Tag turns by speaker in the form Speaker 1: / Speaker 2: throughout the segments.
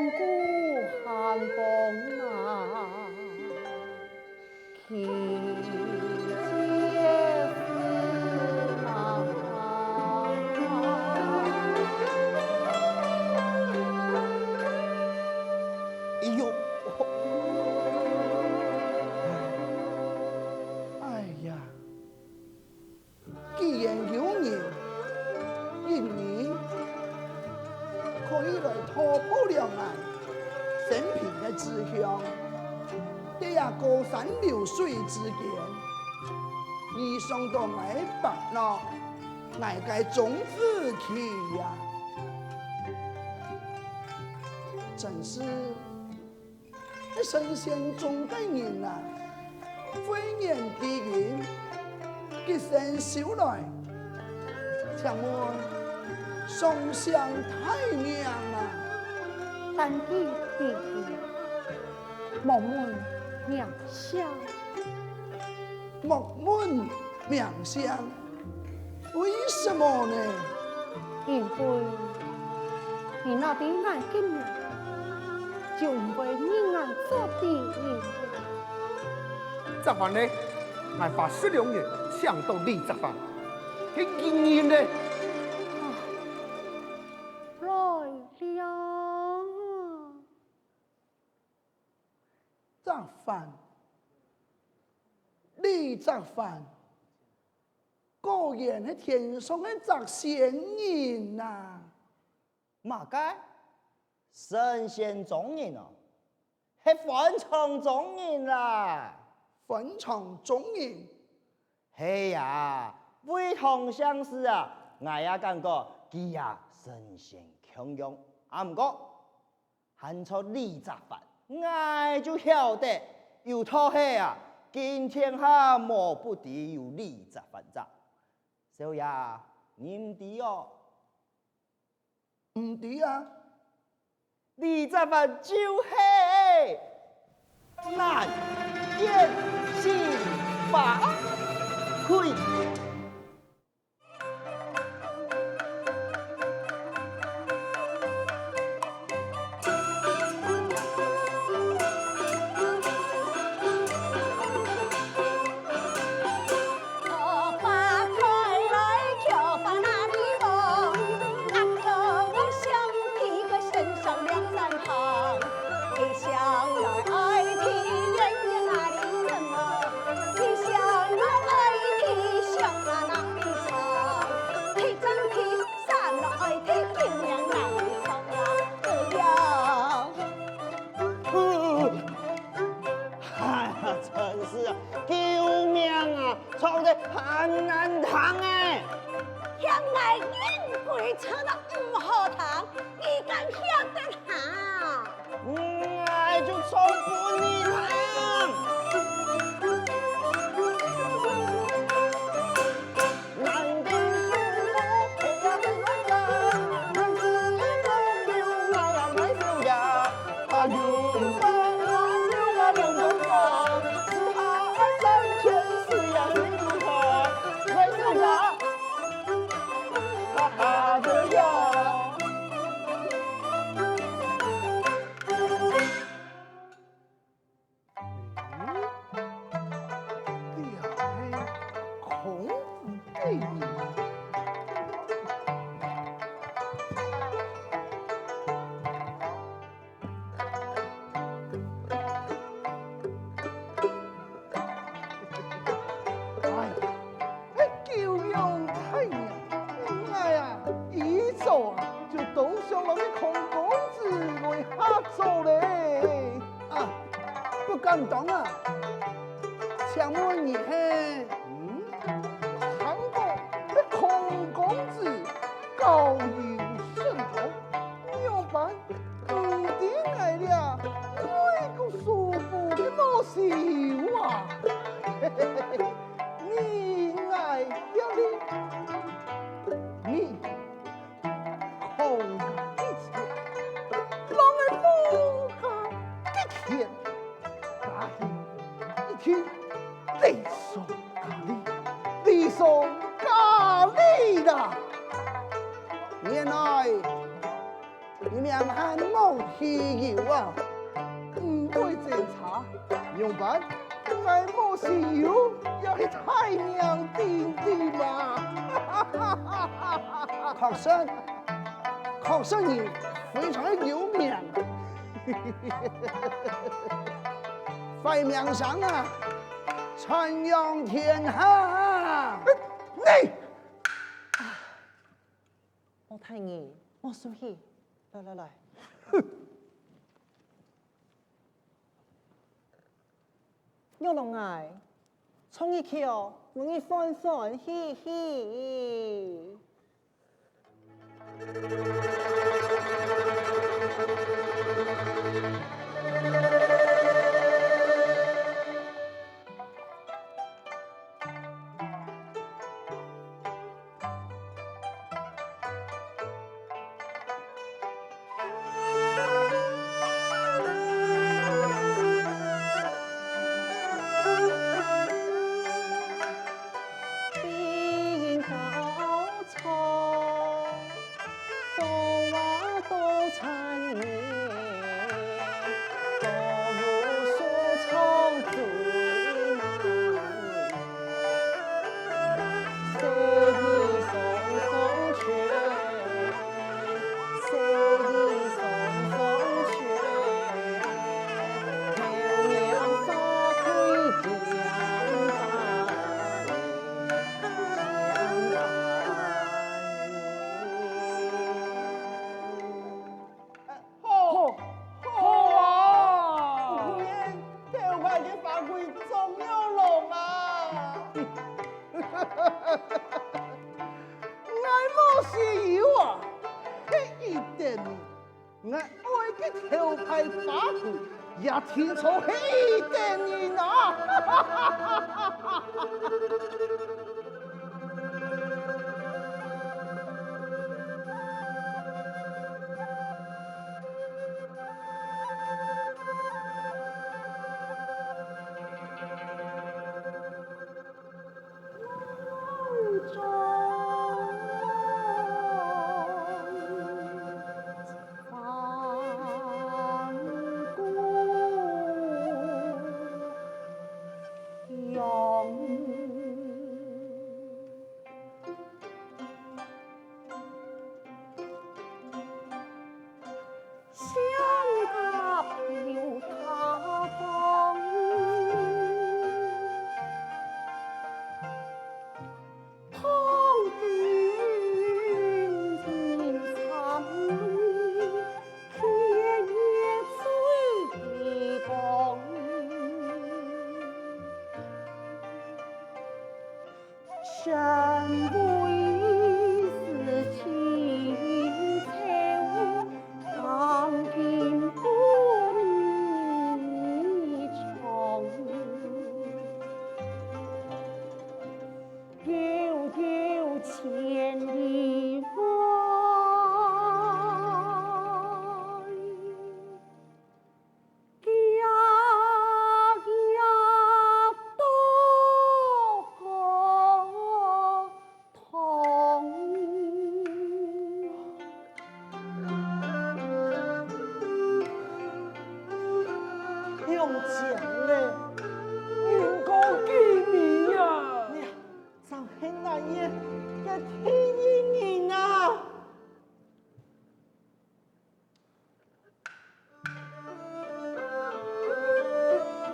Speaker 1: 蒙古寒风啊，气节似马。
Speaker 2: 哎呦，哎呀，既然有人因你可以来突破两岸生平的志向，这呀高山流水之间，你想到爱白了，爱该种子去呀，真是。神仙中的人啊，非言地言，吉声笑来，请问上相太娘啊！
Speaker 1: 但记弟弟，莫问娘相，
Speaker 2: 莫问娘相，为什么呢？
Speaker 1: 因为你那的眼睛啊。就为你俺做第一。
Speaker 3: 这番呢，俺花12年想到你这番，这经验呢？
Speaker 1: 来了。
Speaker 2: 这番，你这番，果然是天上的这仙人呐！
Speaker 4: 嘛该？神仙中人哦，是坟场中人啦。
Speaker 2: 坟场中人，
Speaker 4: 嘿呀，非同相识啊！我也感觉佢呀神仙强勇，啊唔过，喊出李泽藩，我就晓得有套戏啊，今天下莫不敌有李泽藩者。小爷，你唔知哦？
Speaker 2: 唔知啊？
Speaker 4: 李泽藩就是难见心法会。很难谈哎，
Speaker 1: 向来言归车的唔好谈，你敢晓得他？
Speaker 4: 我就从不你谈。南京书府黑呀黑乱呀，男子风流那呀卖手呀，他云巴浪流啊两头发，四海三千四呀水如花，卖手呀，哈哈的呀。
Speaker 2: 敢当啊！请问你是？韩国的孔公子高有神通，要办不定来了，哪个舒服的老秀啊！你爱要的，你空一切，让人不敢的天。一听，理所咖喱，理所咖喱的，原来你们还冇汽油啊？
Speaker 5: 唔会检查，用办？爱冇豉油，也是太娘弟弟嘛！
Speaker 2: 确实你非常有名，在面上啊，传扬天下。
Speaker 5: 你
Speaker 6: 我太你，我输气，来，有龙爱，冲一口，容易翻翻，嘻嘻。边高草，风花多缠绵，歌舞说唱最难。谁一松松雀，谁一松松雀，漂亮花开江
Speaker 5: 好，好啊！跳快嘅法规仲有龙啊！
Speaker 2: 我冇豉油啊，迄一点我爱嘅头牌法规也听错迄一点人啊！山为是青草，当今不迷虫。悠悠千里外，
Speaker 5: 用讲咧，云高见面啊！
Speaker 6: 就係那嘢嘅天意人啊！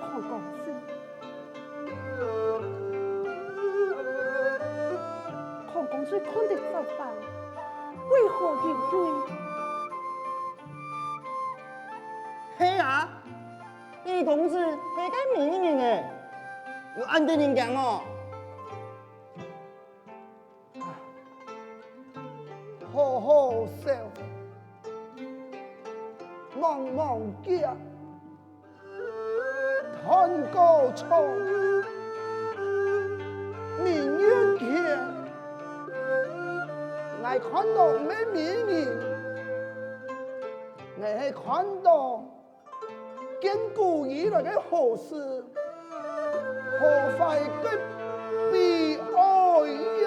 Speaker 1: 看公司，看公司看得这般，为何应对？
Speaker 4: 嘿啊！你同志係個美人誒，有按對人講哦。
Speaker 2: 好好笑，茫茫街，探高草，明月天，我看到咩美人，我係看到堅固以來嘅好事，何快嘅悲哀呀！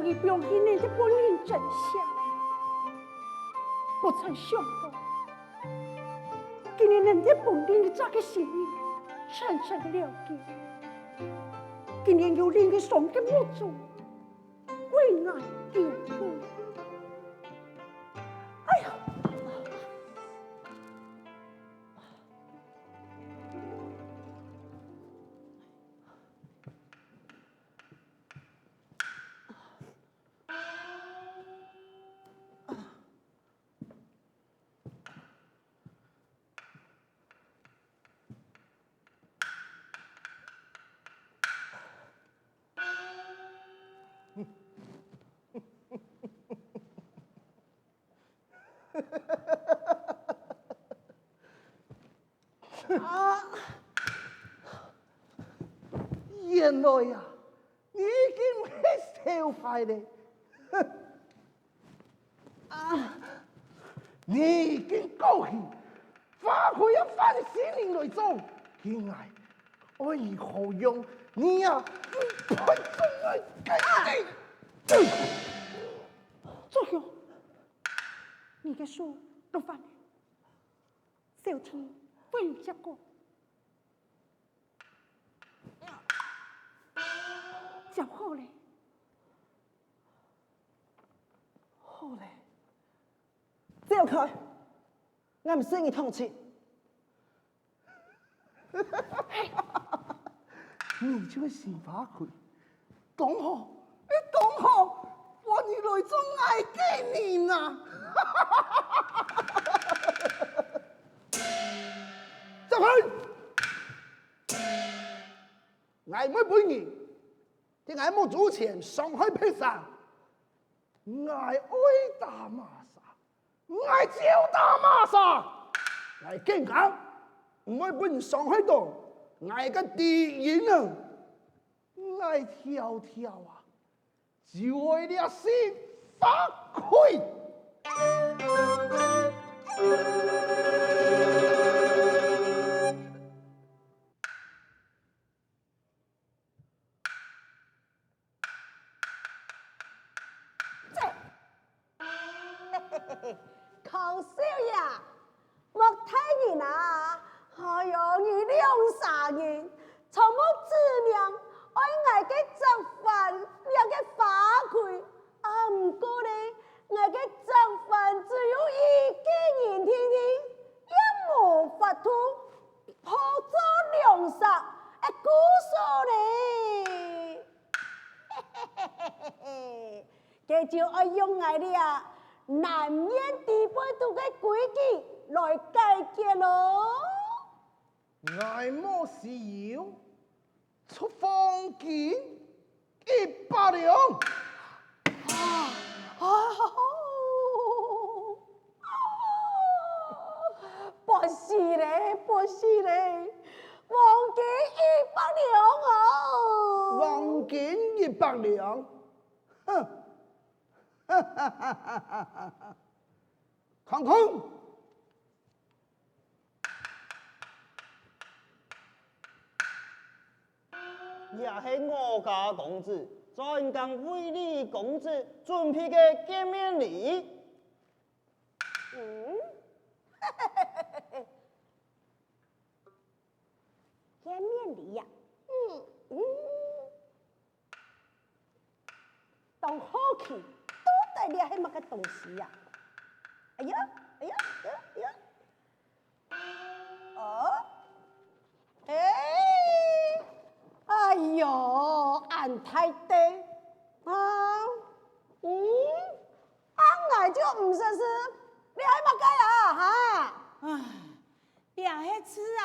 Speaker 1: 以表现你的本人真相。不曾想到，今日人的本人这个心意深深的了解，今日有另个上的目中为爱丢弃。哎呀！
Speaker 5: 原来呀，你已經係小派的，你已經高興，花開一番心靈來做，原來愛如何用，你呀唔配做愛計的。
Speaker 1: 左兄，你的書都翻了，小天未结果。就好嘞，
Speaker 6: 好嘞，走开！我唔信你通气。
Speaker 5: 你就是花魁，董好，董好，我你來做愛給你呐！走開！愛妹本人，啲愛冇主錢上海披薩，愛愛打瑪莎，愛招打瑪莎，愛勁講，唔愛本人上海度。愛個敵人啊，愛跳跳啊，就為了是發揮。
Speaker 1: 康少爺，莫睇人啊！哎呦，你2、3年，從冇指明愛愛嘅執法，兩個法規，啊唔過咧，愛嘅執法只有一個人聽聽，也無法度破咗良殺，故數咧，佢就愛用愛啲難免地背度嘅規矩來解決咯。
Speaker 5: 愛莫是要出風景100兩，
Speaker 1: 不是咧，不是咧，黃金100兩哦，
Speaker 5: 黃金100兩，哼！康康，
Speaker 4: 也是我家公子，专讲为你公子准备的见面礼。
Speaker 1: 見面禮呀，當好奇，都帶你係乜個東西呀？哎呀，哎呀，哎呀，哎呀，哦，哎呦，俺太低啊，俺就唔識事，你係乜個呀？哈？
Speaker 7: 唉，俩迄次啊，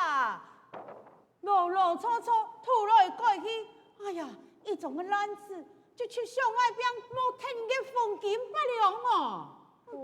Speaker 7: 亂亂錯錯，吐來改去，哎呀，一種個爛事，就去上外邊冇聽嘅風景不良哦。
Speaker 1: 啊。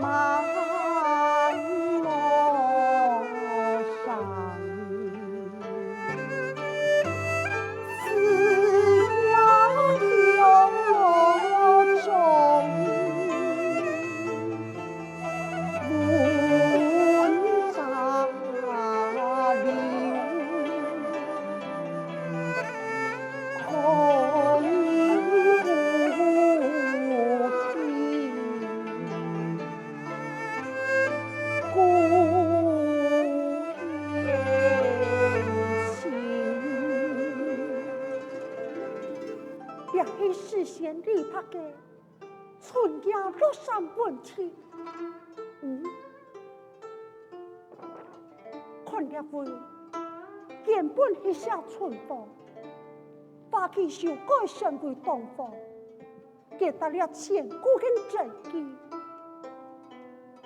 Speaker 1: 满我上，思呀有中，文章流，空无情，也是事先立拍的春夜落山问题。看了会原本迄些春风，把其修改成为东风，给大了千古的真迹。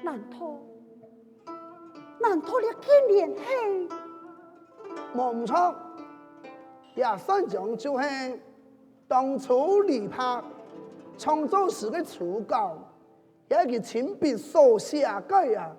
Speaker 1: 难道你今年嘿？
Speaker 2: 冇唔错，也算讲就系当初李白创作时的初稿，也是亲笔所写改啊。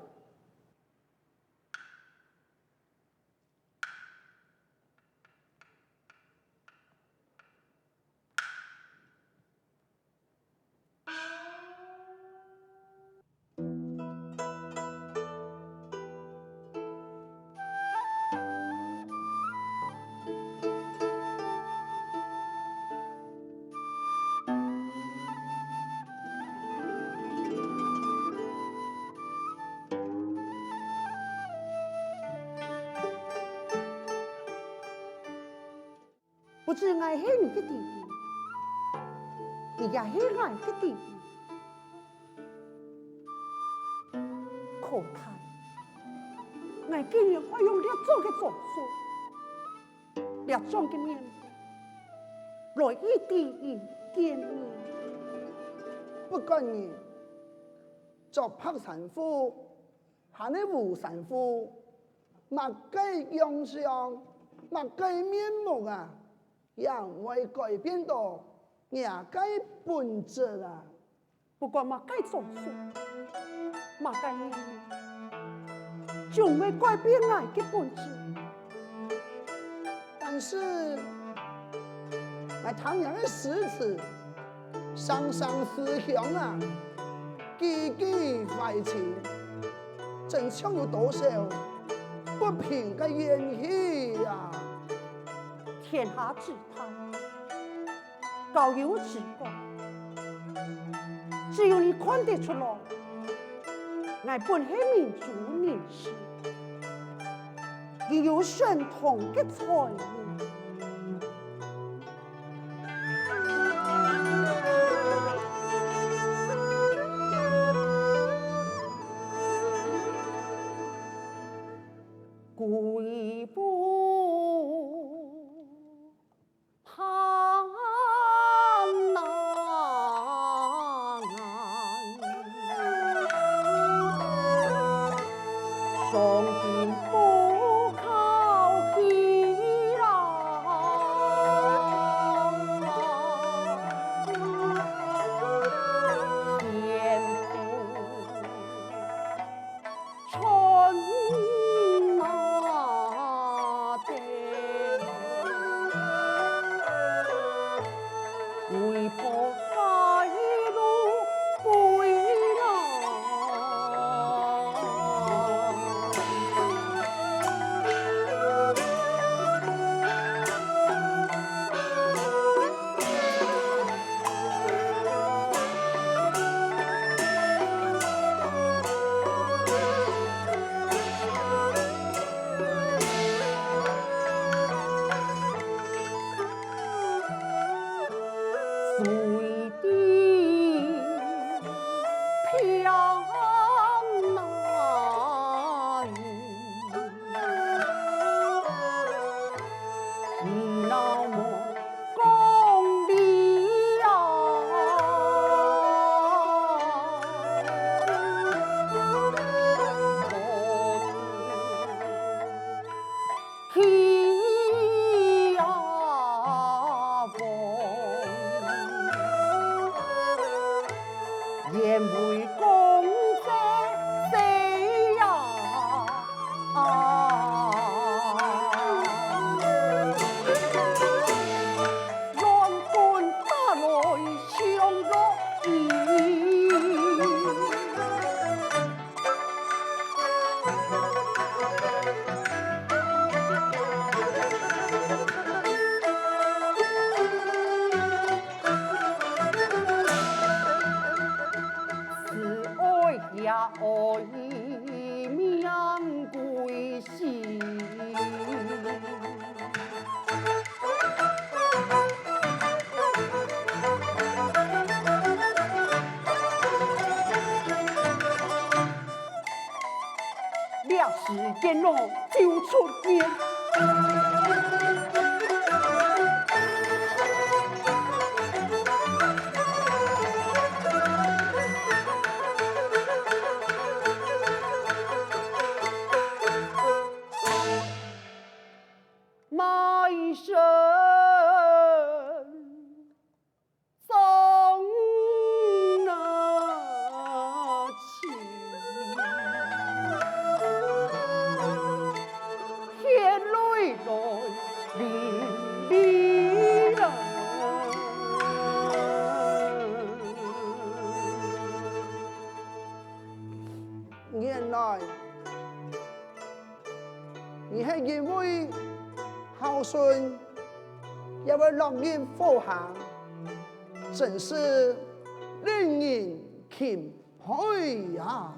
Speaker 1: 不止爱是你的弟弟，你也是俺的弟弟。可叹，俺今年我用了做个总数，了装的面来异地见面。
Speaker 2: 不管你作拍神父，还是无神父，莫改样相，莫改面目啊！人为改变到也改本质啊！
Speaker 1: 不管嘛改总数，嘛改命运，就未改变爱的本质。
Speaker 2: 但是，那唐人的诗词，上上思乡啊，句句怀情，真像有多少不平的怨气呀！
Speaker 1: 天下之大，高有之广，只有你看得出来，俺本是民族人士，也有神通的才能。归不盼难，上天不靠天天父春马的为破海路归随地飘南，你那么功利呀，天呀风。言为公正。
Speaker 8: 爱命归心。了时间咯，就出面。埋身送那情，天泪来淋漓啦。
Speaker 2: 原來你係因為孝順，也會樂於奉行，真是令人欽佩呀！